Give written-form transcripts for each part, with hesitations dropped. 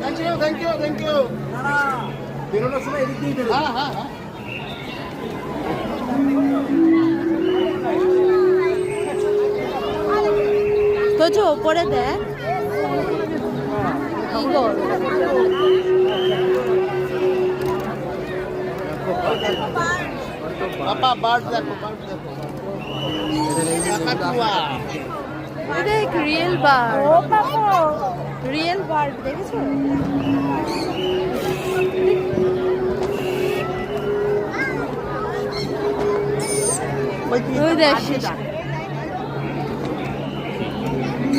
Thank you. বেরোনোর সময় এদিক দিয়ে বেরো। হ্যাঁ। তো ওপরে দেখ ঈগল। বাবা বার্ড দেখো, দেখ রিয়েল বার্ড, রিয়েল বার্ড দেখেছো? ওই দেখ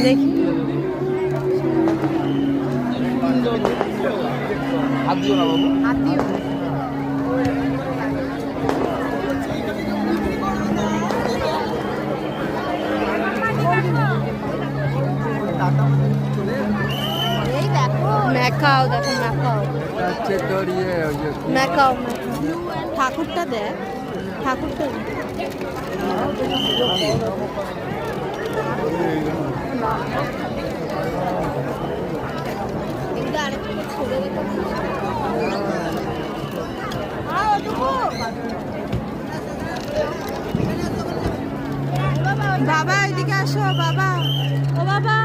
দেখি হাত দিও না বাবু। হাতিও ম্যাকাও, দেখো ম্যাকাও। ঠাকুরটা দেখ, ঠাকুরটা বাবা এদিকে আসো বাবা। ও বাবা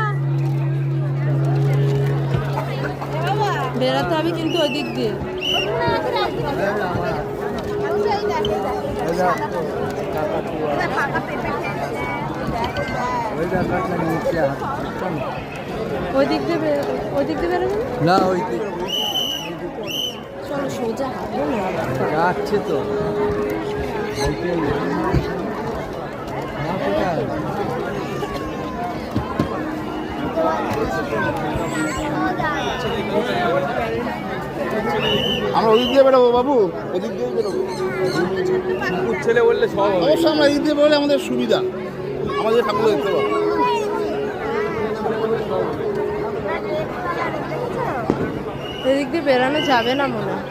বেরাতে হবে কিন্তু ওই দিক দিয়ে। ওই দিক দিয়ে বেরোবে, ওই দিক দিয়ে বেরোবে না, ওই দিক চলো সোজা হাঁটবো যাচ্ছে তো। আমরা ওদিক দিয়ে বেরোবো বাবু, ওদিক দিয়ে বেরোবো। ছেলে বললে সব অবশ্যই আমরা এদিক দিয়ে বেরোলে আমাদের সুবিধা, আমাদের ঠাকুর দেখতে পাবো। এদিক দিয়ে বেরোনো যাবে না মনে হয়।